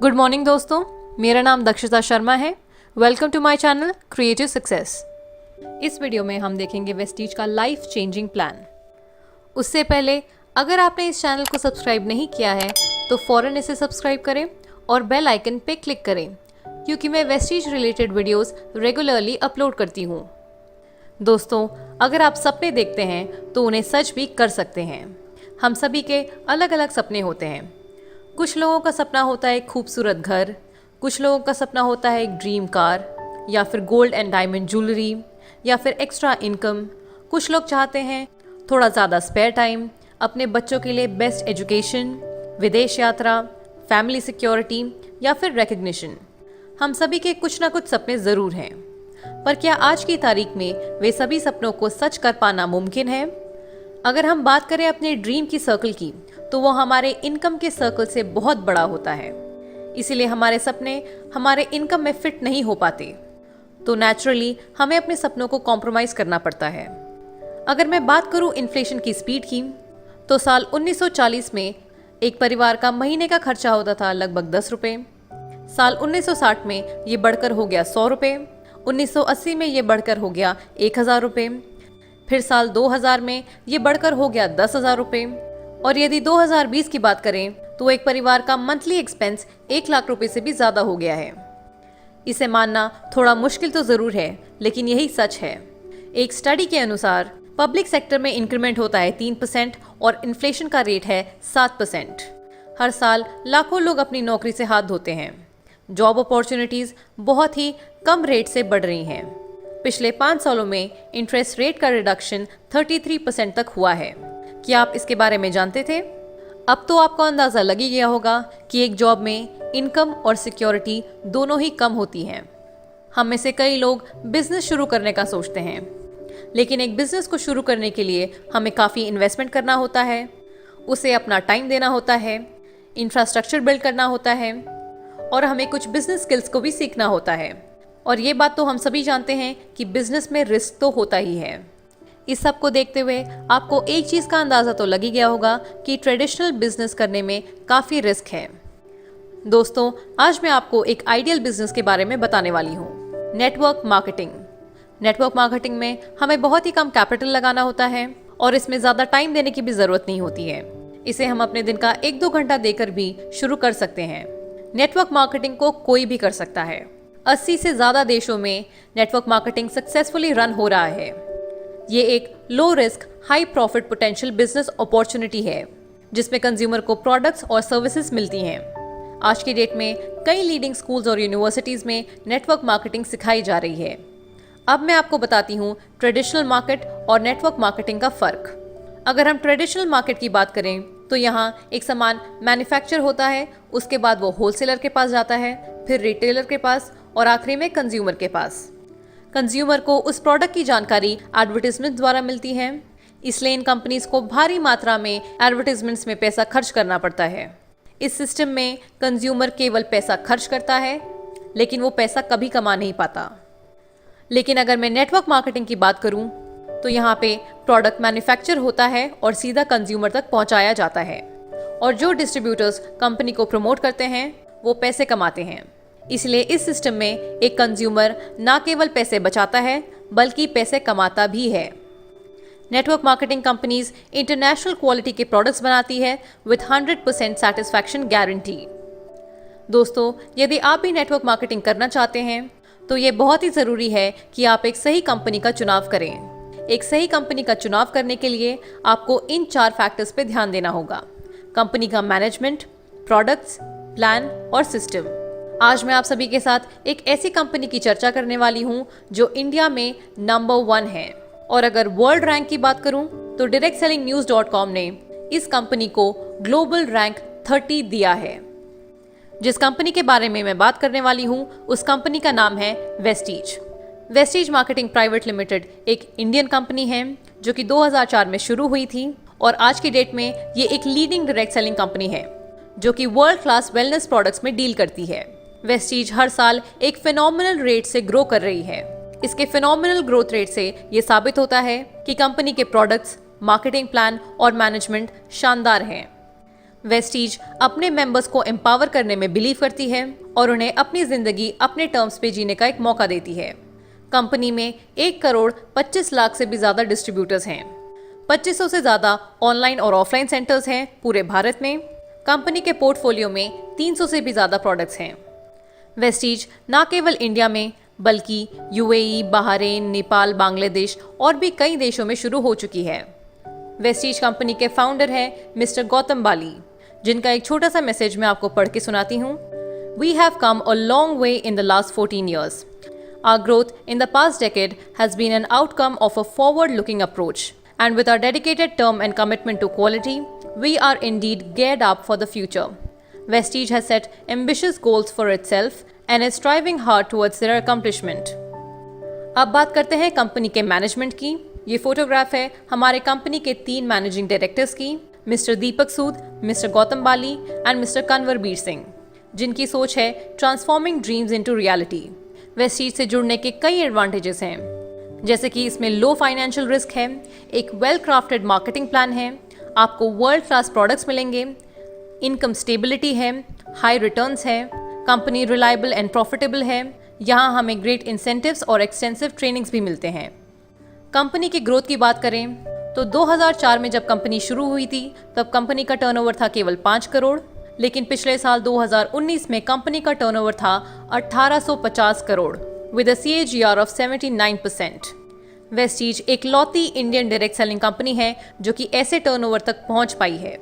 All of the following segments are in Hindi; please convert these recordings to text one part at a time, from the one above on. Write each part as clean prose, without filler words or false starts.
गुड मॉर्निंग दोस्तों, मेरा नाम दक्षिता शर्मा है। Welcome to my channel creative success. इस वीडियो में हम देखेंगे वेस्टीज का लाइफ चेंजिंग प्लान। उससे पहले अगर आपने इस चैनल को सब्सक्राइब नहीं किया है तो फ़ौरन इसे सब्सक्राइब करें और बेल आइकन पे क्लिक करें, क्योंकि मैं Vestige related videos regularly upload करती हूँ। दोस्तों, अगर आप सपने देखते हैं तो उन्हें सच भी कर सकते हैं। हम सभी के अलग अलग सपने होते हैं। कुछ लोगों का सपना होता है एक खूबसूरत घर, कुछ लोगों का सपना होता है एक ड्रीम कार या फिर गोल्ड एंड डायमंड ज्वेलरी या फिर एक्स्ट्रा इनकम। कुछ लोग चाहते हैं थोड़ा ज़्यादा स्पेयर टाइम, अपने बच्चों के लिए बेस्ट एजुकेशन, विदेश यात्रा, फैमिली सिक्योरिटी या फिर रिकग्निशन। हम सभी के कुछ ना कुछ सपने ज़रूर हैं, पर क्या आज की तारीख में वे सभी सपनों को सच कर पाना मुमकिन है? अगर हम बात करें अपने ड्रीम की सर्कल की, तो वो हमारे इनकम के सर्कल से बहुत बड़ा होता है। इसीलिए हमारे सपने हमारे इनकम में फिट नहीं हो पाते, तो नेचुरली हमें अपने सपनों को कॉम्प्रोमाइज़ करना पड़ता है। अगर मैं बात करूं इन्फ्लेशन की स्पीड की, तो साल 1940 में एक परिवार का महीने का खर्चा होता था लगभग 10 रुपये। साल 1960 में ये बढ़कर हो गया 100 रुपये, 1980 में ये बढ़कर हो गया 1000 रुपये, फिर साल 2000 में ये बढ़कर हो गया 10,000 रुपये, और यदि 2020 की बात करें तो एक परिवार का मंथली एक्सपेंस 1 लाख रुपए से भी ज़्यादा हो गया है। इसे मानना थोड़ा मुश्किल तो ज़रूर है, लेकिन यही सच है। एक स्टडी के अनुसार पब्लिक सेक्टर में इंक्रीमेंट होता है 3% और इन्फ्लेशन का रेट है 7%। हर साल लाखों लोग अपनी नौकरी से हाथ धोते हैं। जॉब अपॉर्चुनिटीज़ बहुत ही कम रेट से बढ़ रही हैं। पिछले 5 सालों में इंटरेस्ट रेट का रिडक्शन 33% तक हुआ है। क्या आप इसके बारे में जानते थे? अब तो आपको अंदाज़ा लग ही गया होगा कि एक जॉब में इनकम और सिक्योरिटी दोनों ही कम होती हैं। हम में से कई लोग बिजनेस शुरू करने का सोचते हैं, लेकिन एक बिजनेस को शुरू करने के लिए हमें काफ़ी इन्वेस्टमेंट करना होता है, उसे अपना टाइम देना होता है, इंफ्रास्ट्रक्चर बिल्ड करना होता है और हमें कुछ बिजनेस स्किल्स को भी सीखना होता है। और ये बात तो हम सभी जानते हैं कि बिजनेस में रिस्क तो होता ही है। इस सब को देखते हुए आपको एक चीज़ का अंदाज़ा तो लग ही गया होगा कि ट्रेडिशनल बिजनेस करने में काफ़ी रिस्क है। दोस्तों, आज मैं आपको एक आइडियल बिजनेस के बारे में बताने वाली हूँ, नेटवर्क मार्केटिंग। नेटवर्क मार्केटिंग में हमें बहुत ही कम कैपिटल लगाना होता है और इसमें ज़्यादा टाइम देने की भी ज़रूरत नहीं होती है। इसे हम अपने दिन का 1-2 घंटा देकर भी शुरू कर सकते हैं। नेटवर्क मार्केटिंग को कोई भी कर सकता है। 80 से ज़्यादा देशों में नेटवर्क मार्केटिंग सक्सेसफुली रन हो रहा है। ये एक low risk high profit potential business opportunity है, जिसमें कंज्यूमर को प्रोडक्ट्स और सर्विसेज मिलती हैं। आज की डेट में कई लीडिंग स्कूल्स और यूनिवर्सिटीज़ में नेटवर्क मार्केटिंग सिखाई जा रही है। अब मैं आपको बताती हूँ ट्रेडिशनल मार्केट और नेटवर्क मार्केटिंग का फ़र्क। अगर हम ट्रेडिशनल मार्केट की बात करें तो यहाँ एक सामान मैन्युफैक्चर होता है, उसके बाद वो होलसेलर के पास जाता है, फिर रिटेलर के पास और आखिरी में कंज्यूमर के पास। कंज्यूमर को उस प्रोडक्ट की जानकारी एडवर्टीजमेंट द्वारा मिलती है, इसलिए इन कंपनीज को भारी मात्रा में एडवर्टीजमेंट्स में पैसा खर्च करना पड़ता है। इस सिस्टम में कंज्यूमर केवल पैसा खर्च करता है, लेकिन वो पैसा कभी कमा नहीं पाता। लेकिन अगर मैं नेटवर्क मार्केटिंग की बात करूं, तो यहाँ पे प्रोडक्ट मैन्युफैक्चर होता है और सीधा कंज्यूमर तक पहुँचाया जाता है, और जो डिस्ट्रीब्यूटर्स कंपनी को प्रमोट करते हैं वो पैसे कमाते हैं। इसलिए इस सिस्टम में एक कंज्यूमर ना केवल पैसे बचाता है, बल्कि पैसे कमाता भी है। Network marketing companies international quality के प्रोडक्ट्स बनाती है विद 100% सेटिस्फैक्शन गारंटी। दोस्तों, यदि आप भी नेटवर्क मार्केटिंग करना चाहते हैं तो ये बहुत ही ज़रूरी है कि आप एक सही कंपनी का चुनाव करें। एक सही कंपनी का चुनाव करने के लिए आपको इन 4 फैक्टर्स पे ध्यान देना होगा: कंपनी का मैनेजमेंट, प्रोडक्ट्स, प्लान और सिस्टम। आज मैं आप सभी के साथ एक ऐसी कंपनी की चर्चा करने वाली हूं जो इंडिया में नंबर 1 है, और अगर वर्ल्ड रैंक की बात करूं तो directSellingNews.com ने इस कंपनी को ग्लोबल रैंक 30 दिया है। जिस कंपनी के बारे में मैं बात करने वाली हूं उस कंपनी का नाम है Vestige. Vestige marketing private limited एक इंडियन कंपनी है जो कि 2004 में शुरू हुई थी, और आज की डेट में ये एक लीडिंग डायरेक्ट सेलिंग कंपनी है जो कि वर्ल्ड क्लास वेलनेस प्रोडक्ट्स में डील करती है। वेस्टीज हर साल एक फिनोमिनल रेट से ग्रो कर रही है। इसके फिनोमिनल ग्रोथ रेट से ये साबित होता है कि कंपनी के प्रोडक्ट्स, मार्केटिंग प्लान और मैनेजमेंट शानदार हैं। वेस्टीज अपने मेंबर्स को एम्पावर करने में बिलीव करती है और उन्हें अपनी जिंदगी अपने टर्म्स पे जीने का एक मौका देती है। कंपनी में 1 करोड़ 25 लाख से भी ज्यादा डिस्ट्रीब्यूटर्स हैं। 2500 से ज्यादा ऑनलाइन और ऑफलाइन सेंटर्स हैं पूरे भारत में। कंपनी के पोर्टफोलियो में 300 से भी ज्यादा प्रोडक्ट्स हैं। वेस्टीज न केवल इंडिया में बल्कि यूएई, बहरीन, नेपाल, बांग्लादेश और भी कई देशों में शुरू हो चुकी है। वेस्टीज कंपनी के फाउंडर हैं मिस्टर गौतम बाली, जिनका एक छोटा सा मैसेज मैं आपको पढ़ के सुनाती हूँ। We have come a long way in the last 14 years. Our growth in the past decade has been an outcome of a forward-looking approach. And with our dedicated term and commitment to quality, we are indeed geared up for the future. Vestige has set ambitious goals for itself and is striving hard towards their accomplishment. अब बात करते हैं कंपनी के मैनेजमेंट की। ये फोटोग्राफ है हमारे कंपनी के 3 मैनेजिंग डायरेक्टर्स की, mister Deepak Sood, mister Gautam Bali and mister Kanwarbir Singh, जिनकी सोच है transforming dreams into reality. Vestige से जुड़ने के कई एडवांटेजेस हैं, जैसे कि इसमें लो फाइनेंशियल रिस्क है, एक वेल क्राफ्टेड मार्केटिंग प्लान है, आपको वर्ल्ड क्लास प्रोडक्ट्स मिलेंगे, इनकम स्टेबिलिटी है, हाई रिटर्न्स है, कंपनी रिलायबल एंड प्रॉफिटेबल है, यहाँ हमें ग्रेट इंसेंटिव्स और एक्सटेंसिव ट्रेनिंग्स भी मिलते हैं। कंपनी की ग्रोथ की बात करें तो 2004 में जब कंपनी शुरू हुई थी तब कंपनी का टर्नओवर था केवल 5 करोड़, लेकिन पिछले साल 2019 में कंपनी का टर्नओवर था 1850 crore with a CAGR of 79%। Vestige एक लौती इंडियन डायरेक्ट सेलिंग कंपनी है जो कि ऐसे टर्नओवर तक पहुंच पाई है।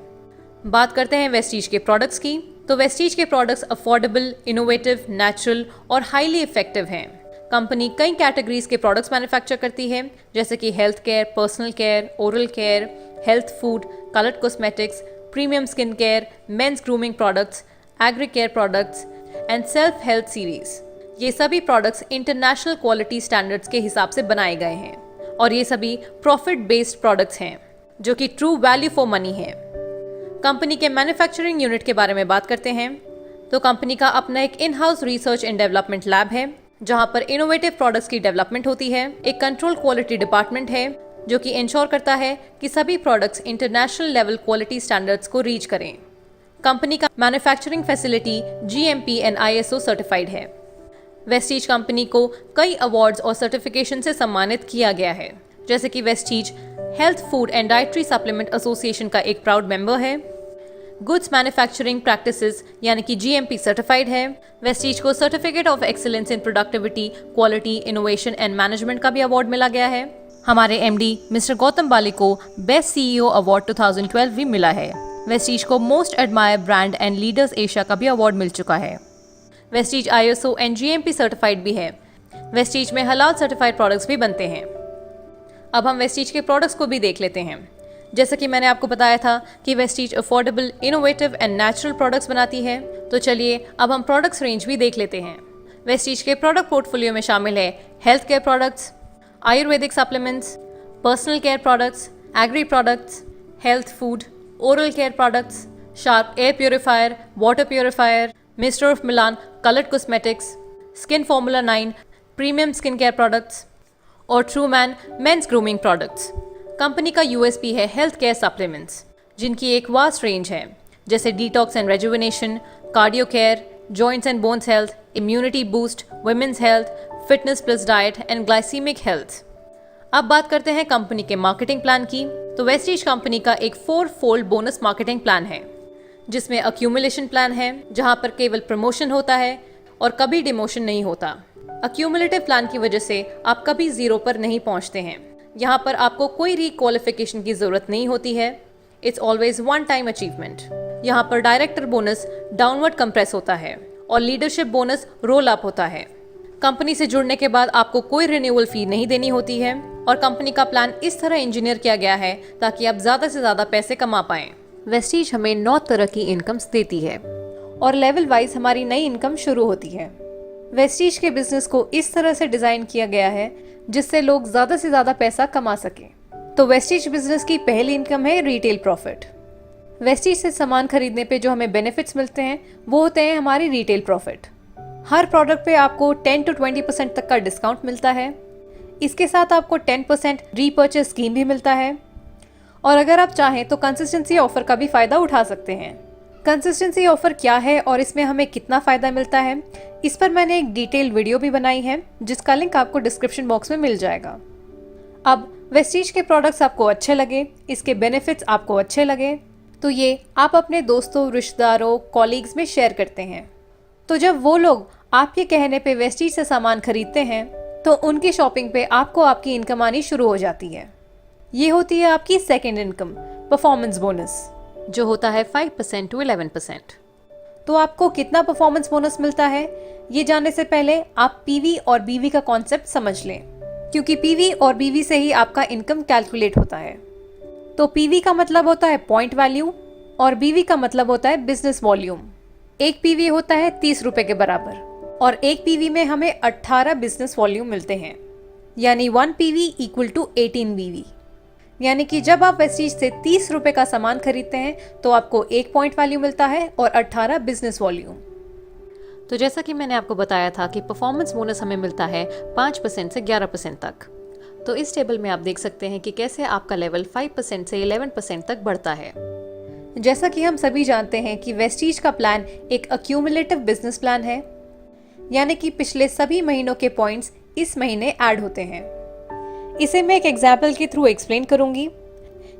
बात करते हैं वेस्टीज के प्रोडक्ट्स की, तो वेस्टीज के प्रोडक्ट्स अफोर्डेबल, इनोवेटिव, नेचुरल और हाईली इफेक्टिव हैं। कंपनी कई कैटेगरीज के प्रोडक्ट्स मैन्युफैक्चर करती है, जैसे कि health care, personal care, oral care, health food, coloured cosmetics, premium skin care, men's grooming products, agri care products and self health series. ये सभी प्रोडक्ट्स इंटरनेशनल क्वालिटी स्टैंडर्ड्स के हिसाब से बनाए गए हैं और ये सभी प्रॉफिट बेस्ड प्रोडक्ट्स हैं जो कि ट्रू वैल्यू फॉर मनी है। कंपनी के मैन्युफैक्चरिंग यूनिट के बारे में बात करते हैं तो कंपनी का अपना एक in house research and development lab है जहां पर इनोवेटिव प्रोडक्ट्स की डेवलपमेंट होती है। एक कंट्रोल क्वालिटी डिपार्टमेंट है जो कि इंश्योर करता है कि सभी products international level quality standards को रीच करें। कंपनी का manufacturing facility GMP and ISO certified है। वेस्टीज कंपनी को कई अवार्ड्स और सर्टिफिकेशन से सम्मानित किया गया है, जैसे कि Vestige health food and dietary supplement association का एक प्राउड मेंबर है। गुड्स मैन्युफैक्चरिंग प्रैक्टिसेस यानी कि GMP सर्टिफाइड है। वेस्टीज को certificate of excellence in productivity, quality, innovation and management का भी अवार्ड मिला गया है। हमारे MD मिस्टर गौतम बाली को बेस्ट CEO अवार्ड 2012 भी मिला है। वेस्टीज को most admire brand and leaders Asia का भी अवार्ड मिल चुका है। Vestige ISO and GMP certified भी है। वेस्टीज में हलाल सर्टिफाइड प्रोडक्ट्स भी बनते हैं। अब हम वेस्टीज के प्रोडक्ट्स को भी देख लेते हैं। जैसा कि मैंने आपको बताया था कि Vestige affordable, innovative and natural products बनाती है, तो चलिए अब हम प्रोडक्ट्स रेंज भी देख लेते हैं। वेस्टीज के प्रोडक्ट पोर्टफोलियो में शामिल है health care products, Ayurvedic supplements, personal care products, agri products, health food, oral care products, Sharp air purifier, water purifier, mister of Milan coloured cosmetics, skin formula 9 premium skin care products और true man men's grooming products. Company का USP है हेल्थ केयर सप्लीमेंट्स, जिनकी एक वास्ट रेंज है, जैसे detox and rejuvenation, cardio care, joints and bones health, immunity boost, women's health, fitness plus diet and glycaemic health. अब बात करते हैं कंपनी के मार्केटिंग प्लान की, तो वेस्टीज कंपनी का एक 4-fold बोनस मार्केटिंग प्लान है, जिसमें अक्यूमुलेशन प्लान है जहां पर केवल प्रमोशन होता है और कभी डिमोशन नहीं होता। अक्यूमुलेटिव प्लान की वजह से आप कभी जीरो पर नहीं पहुंचते हैं। यहाँ पर आपको कोई रिक्वालिफिकेशन की जरूरत नहीं होती है। It's always one time achievement. यहाँ पर डायरेक्टर बोनस डाउनवर्ड कंप्रेस होता है और लीडरशिप बोनस रोल अप होता है। कंपनी से जुड़ने के बाद आपको कोई रिन्यूअल फी नहीं देनी होती है और कंपनी का प्लान इस तरह इंजीनियर किया गया है ताकि आप ज़्यादा से ज़्यादा पैसे कमा पाएं। वेस्टीज हमें 9 तरह की इनकम्स देती है और लेवल वाइज हमारी नई इनकम शुरू होती है। वेस्टीज के बिजनेस को इस तरह से डिज़ाइन किया गया है जिससे लोग ज़्यादा से ज़्यादा पैसा कमा सकें। तो वेस्टीज बिजनेस की पहली इनकम है रिटेल प्रॉफिट। वेस्टीज से सामान खरीदने पे जो हमें बेनिफिट्स मिलते हैं वो होते हैं हमारी रिटेल प्रॉफिट। हर प्रोडक्ट पे आपको 10 to 20% तक का डिस्काउंट मिलता है। इसके साथ आपको 10% रीपर्चेज स्कीम भी मिलता है और अगर आप चाहें तो कंसिस्टेंसी ऑफर का भी फ़ायदा उठा सकते हैं। कंसिस्टेंसी ऑफर क्या है और इसमें हमें कितना फ़ायदा मिलता है, इस पर मैंने एक डिटेल वीडियो भी बनाई है जिसका लिंक आपको डिस्क्रिप्शन बॉक्स में मिल जाएगा। अब वेस्टीज के प्रोडक्ट्स आपको अच्छे लगे, इसके बेनिफिट्स आपको अच्छे लगे, तो ये आप अपने दोस्तों, रिश्तेदारों, कॉलीग्स में शेयर करते हैं। तो जब वो लोग आपके कहने पे वेस्टीज से सामान खरीदते हैं तो उनकी शॉपिंग पे आपको आपकी इनकम आनी शुरू हो जाती है। ये होती है आपकी सेकेंड इनकम, परफॉर्मेंस बोनस, जो होता है 5% to 11%। तो आपको कितना परफॉर्मेंस बोनस मिलता है, ये जानने से पहले आप पीवी और बीवी का कॉन्सेप्ट समझ लें, क्योंकि पीवी और बीवी से ही आपका इनकम कैलकुलेट होता है। तो पीवी का मतलब होता है पॉइंट वैल्यू और बीवी का मतलब होता है बिजनेस वॉल्यूम। एक पीवी होता है 30 रुपए के बराबर और एक पीवी में हमें 18 बिजनेस वॉल्यूम मिलते हैं, यानी 1 पीवी इक्वल टू 18 बीवी। यानी कि जब आप वेस्टीज से 30 रुपए का सामान खरीदते हैं तो आपको 1 पॉइंट वैल्यू मिलता है और 18 बिजनेस वॉल्यूम। तो जैसा कि मैंने आपको बताया था कि परफॉर्मेंस बोनस हमें मिलता है 5% से 11% तक। तो इस टेबल में आप देख सकते हैं कि कैसे आपका लेवल 5% से 11% तक बढ़ता है। जैसा कि हम सभी जानते हैं कि वेस्टीज का प्लान एक अक्यूमुलेटिव बिजनेस प्लान है, यानी कि पिछले सभी महीनों के पॉइंट्स इस महीने ऐड होते हैं। इसे मैं एक एग्जाम्पल के थ्रू एक्सप्लेन करूंगी।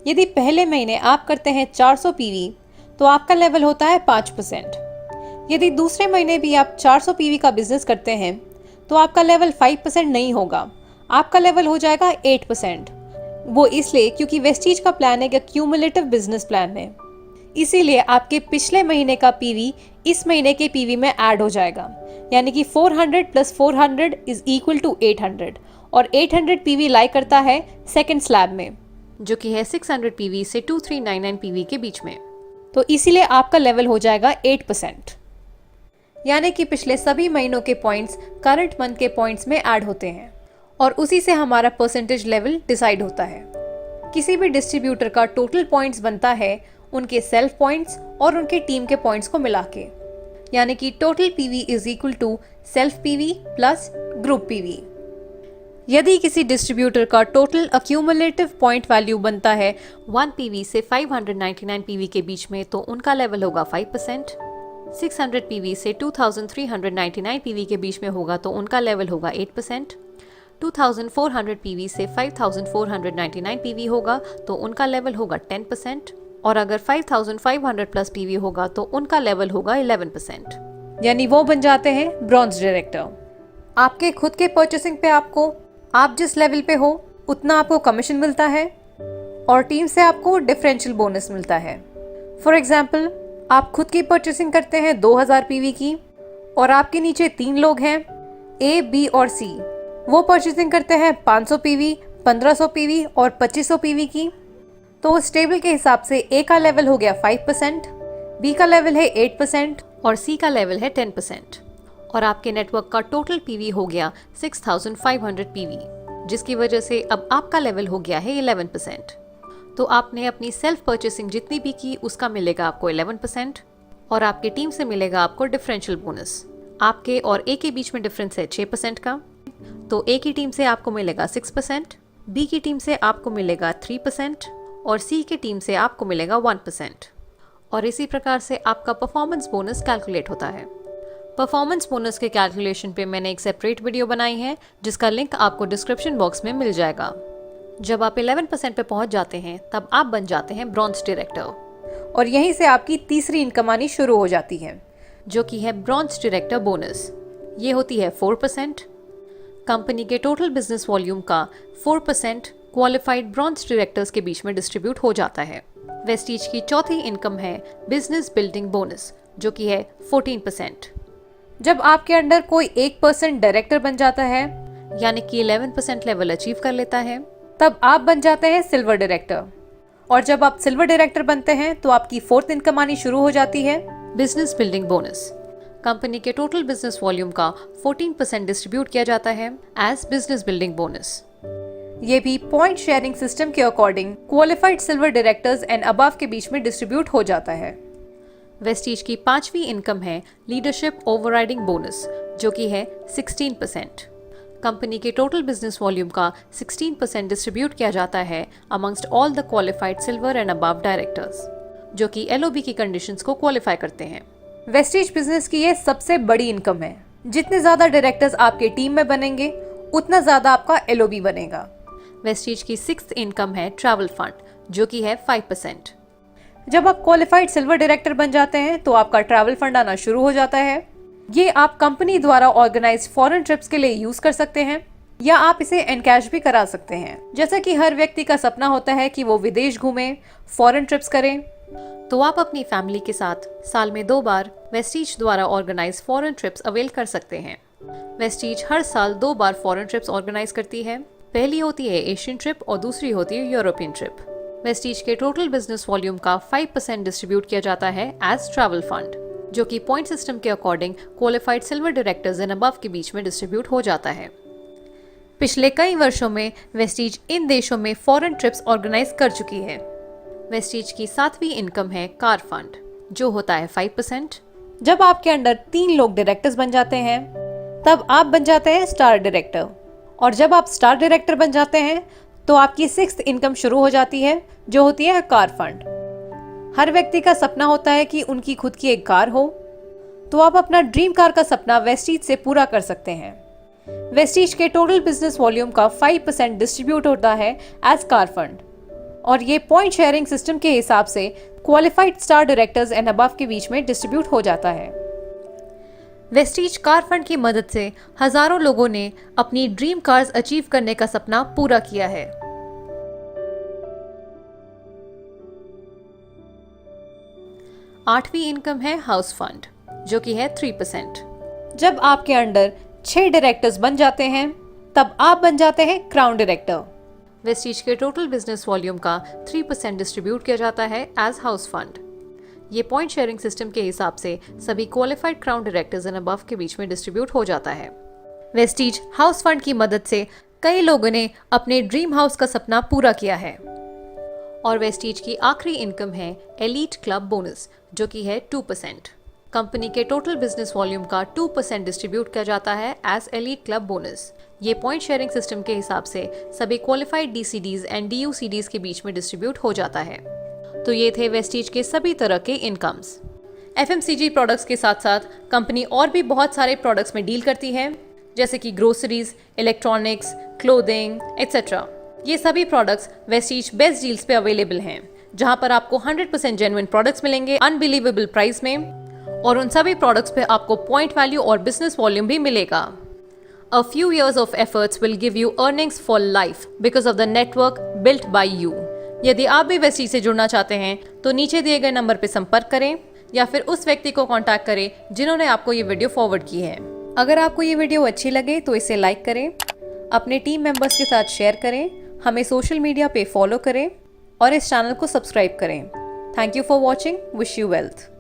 यदि पहले महीने आप करते हैं 400 पीवी तो आपका लेवल होता है 5%। यदि दूसरे महीने भी आप 400 पीवी का बिजनेस करते हैं तो आपका लेवल 5% नहीं होगा, आपका लेवल हो जाएगा 8%। वो इसलिए क्योंकि वेस्टीज का प्लान एक क्यूमुलेटिव बिजनेस प्लान है, इसीलिए आपके पिछले महीने का पीवी इस महीने के पीवी में ऐड हो जाएगा, यानी कि 400 प्लस 400 इज इक्वल टू 800 और 800 पीवी लाई करता है सेकंड स्लैब में, जो कि है 600 पीवी से 2399 पीवी के बीच में। तो इसीलिए आपका लेवल हो जाएगा 8%, यानी कि पिछले सभी महीनों के पॉइंट्स करंट मंथ के पॉइंट्स में ऐड होते हैं और उसी से हमारा परसेंटेज लेवल डिसाइड होता है। किसी भी डिस्ट्रीब्यूटर का टोटल पॉइंट्स बनता है उनके सेल्फ पॉइंट्स और उनके टीम के पॉइंट्स को मिला के, यानी कि total PV is equal to self PV plus group PV. यदि किसी डिस्ट्रीब्यूटर का टोटल अक्यूमुलेटिव पॉइंट वैल्यू बनता है 1 पीवी से 599 पीवी के बीच में तो उनका लेवल होगा 5%। 600 पीवी से 2399 पीवी के बीच में होगा तो उनका लेवल होगा 8%। 2400 पीवी से 5499 पीवी होगा तो उनका लेवल होगा 10%। और अगर 5500 प्लस पीवी होगा तो उनका लेवल होगा 11%, यानी वो बन जाते हैं ब्रॉन्ज डायरेक्टर। आपके खुद के परचेसिंग पे आप जिस लेवल पे हो उतना आपको कमीशन मिलता है और टीम से आपको डिफरेंशियल बोनस मिलता है। फॉर एग्जाम्पल, आप खुद की परचेसिंग करते हैं 2000 पीवी की और आपके नीचे 3 लोग हैं, ए, बी और सी। वो परचेसिंग करते हैं 500 पीवी, 1500 पीवी और 2500 पीवी की। तो उस टेबल के हिसाब से ए का लेवल हो गया 5%, बी का लेवल है 8% और सी का लेवल है 10%। और आपके नेटवर्क का टोटल पीवी हो गया 6500 पीवी, जिसकी वजह से अब आपका लेवल हो गया है 11%। तो आपने अपनी सेल्फ परचेसिंग जितनी भी की उसका मिलेगा आपको 11% और आपकी टीम से मिलेगा आपको डिफरेंशियल बोनस। आपके और ए के बीच में डिफरेंस है 6% का, तो ए की टीम से आपको मिलेगा 6%, बी की टीम से आपको मिलेगा 3% और सी की टीम से आपको मिलेगा 1%। और इसी प्रकार से आपका परफॉर्मेंस बोनस कैलकुलेट होता है। परफॉर्मेंस बोनस के कैलकुलेशन पे मैंने एक सेपरेट वीडियो बनाई है जिसका लिंक आपको डिस्क्रिप्शन बॉक्स में मिल जाएगा। जब आप 11% पे पहुंच जाते हैं तब आप बन जाते हैं ब्रॉन्ज डायरेक्टर और यहीं से आपकी तीसरी इनकम आनी शुरू हो जाती है, जो कि है ब्रॉन्ज डायरेक्टर बोनस। ये होती है 4%। कंपनी के टोटल बिजनेस वॉल्यूम का 4% क्वालिफाइड ब्रॉन्ज डायरेक्टर्स के बीच में डिस्ट्रीब्यूट हो जाता है। वेस्टीज की चौथी इनकम है बिजनेस बिल्डिंग बोनस, जो कि है 14%। जब आपके अंडर कोई 1% डायरेक्टर बन जाता है, यानी कि 11% लेवल अचीव कर लेता है, तब आप बन जाते हैं सिल्वर डायरेक्टर। और जब आप सिल्वर डायरेक्टर बनते हैं तो आपकी 4th इनकम आनी शुरू हो जाती है बिजनेस बिल्डिंग बोनस। कंपनी के टोटल बिजनेस वॉल्यूम का 14% डिस्ट्रीब्यूट किया जाता है एज बिजनेस बिल्डिंग बोनस। ये भी पॉइंट शेयरिंग सिस्टम के according qualified silver directors and above के बीच में डिस्ट्रीब्यूट हो जाता है। वेस्टीज की 5वीं इनकम है लीडरशिप ओवरराइडिंग बोनस, जो कि है 16%। कंपनी के टोटल बिजनेस वॉल्यूम का 16% डिस्ट्रीब्यूट किया जाता है amongst all the qualified silver and above directors. जो कि LOB की कंडीशंस को क्वालिफाई करते हैं। वेस्टीज बिजनेस की ये सबसे बड़ी इनकम है। जितने ज्यादा डायरेक्टर्स आपके टीम में बनेंगे उतना ज्यादा आपका LOB बनेगा। वेस्टीज की 6th इनकम है ट्रैवल फंड, जो कि है 5%। जब आप क्वालिफाइड सिल्वर डायरेक्टर बन जाते हैं तो आपका ट्रैवल फंड आना शुरू हो जाता है। ये आप कंपनी द्वारा ऑर्गेनाइज फॉरेन ट्रिप्स के लिए यूज कर सकते हैं या आप इसे एनकैश भी करा सकते हैं। जैसा कि हर व्यक्ति का सपना होता है कि वो विदेश घूमें, फॉरेन ट्रिप्स करें, तो आप अपनी फैमिली के साथ साल में 2 बार वेस्टीज द्वारा ऑर्गेनाइज फॉरेन ट्रिप्स अवेल कर सकते हैं। वेस्टीज हर साल 2 बार फॉरेन ट्रिप्स ऑर्गेनाइज करती है। पहली होती है एशियन ट्रिप और दूसरी होती है यूरोपियन ट्रिप। वेस्टीज के टोटल बिजनेस वॉल्यूम का 5% डिस्ट्रीब्यूट किया जाता है एज ट्रैवल फंड, जो कि पॉइंट सिस्टम के according qualified silver directors and above के बीच में डिस्ट्रीब्यूट हो जाता है। पिछले कई वर्षों में वेस्टीज इन देशों में फॉरेन ट्रिप्स ऑर्गेनाइज कर चुकी है। वेस्टीज की 7वीं इनकम है कार फंड, जो होता है 5%। जब आपके अंडर 3 लोग डायरेक्टर्स बन जाते हैं तब आप बन जाते हैं स्टार डायरेक्टर, और जब आप स्टार डायरेक्टर बन जाते हैं तो आपकी 6th इनकम शुरू हो जाती है, जो होती है कार फंड। हर व्यक्ति का सपना होता है कि उनकी खुद की एक कार हो, तो आप अपना ड्रीम कार का सपना वेस्टीज से पूरा कर सकते हैं। वेस्टीज के टोटल बिजनेस वॉल्यूम का 5% डिस्ट्रीब्यूट होता है एज कार फंड, और ये पॉइंट शेयरिंग सिस्टम के हिसाब से qualified star directors and above के बीच में डिस्ट्रीब्यूट हो जाता है। वेस्टीज कार फंड की मदद से हजारों लोगों ने अपनी ड्रीम कार्स अचीव करने का सपना पूरा किया है। आठवीं इनकम है हाउस फंड, जो कि है 3%। जब आपके अंडर 6 डायरेक्टर्स बन जाते हैं तब आप बन जाते हैं क्राउन डायरेक्टर। वेस्टीज के टोटल बिजनेस वॉल्यूम का 3% डिस्ट्रीब्यूट किया जाता है एज हाउस फंड। ये पॉइंट शेयरिंग सिस्टम के हिसाब से सभी qualified crown directors and above के बीच में डिस्ट्रीब्यूट हो जाता है। वेस्टीज हाउस फंड की मदद से कई लोगों ने अपने ड्रीम हाउस का सपना पूरा किया है। और वेस्टीज की आखिरी इनकम है एलीट क्लब बोनस, जो कि है 2%। कंपनी के टोटल बिजनेस वॉल्यूम का 2% डिस्ट्रीब्यूट किया जाता है एज एलीट क्लब बोनस। ये पॉइंट शेयरिंग सिस्टम के हिसाब से सभी क्वालिफाइड DCDs एंड DUCDs के बीच में डिस्ट्रीब्यूट हो जाता है। तो ये थे वेस्टीज के सभी तरह के इनकम्स। FMCG प्रोडक्ट्स के साथ साथ कंपनी और भी बहुत सारे प्रोडक्ट्स में डील करती है, जैसे कि ग्रोसरीज, इलेक्ट्रॉनिक्स, क्लोथिंग एक्सेट्रा। ये सभी प्रोडक्ट्स वेस्टीज बेस्ट डील्स पे अवेलेबल हैं, जहां पर आपको 100% जेन्युइन प्रोडक्ट्स मिलेंगे अनबिलीवेबल प्राइस में, और उन सभी प्रोडक्ट्स पे आपको पॉइंट वैल्यू और बिजनेस वॉल्यूम भी मिलेगा। A few years of efforts will give you earnings for life because of the network built by you. यदि आप भी वेस्टीज से जुड़ना चाहते हैं तो नीचे दिए गए नंबर पर संपर्क करें या फिर उस व्यक्ति को कांटेक्ट करें जिन्होंने आपको ये वीडियो फॉरवर्ड की है। अगर आपको ये वीडियो अच्छी लगे तो इसे लाइक करें, अपने टीम मेंबर्स के साथ शेयर करें, हमें सोशल मीडिया पे फॉलो करें और इस चैनल को सब्सक्राइब करें। Thank you for watching. Wish you wealth.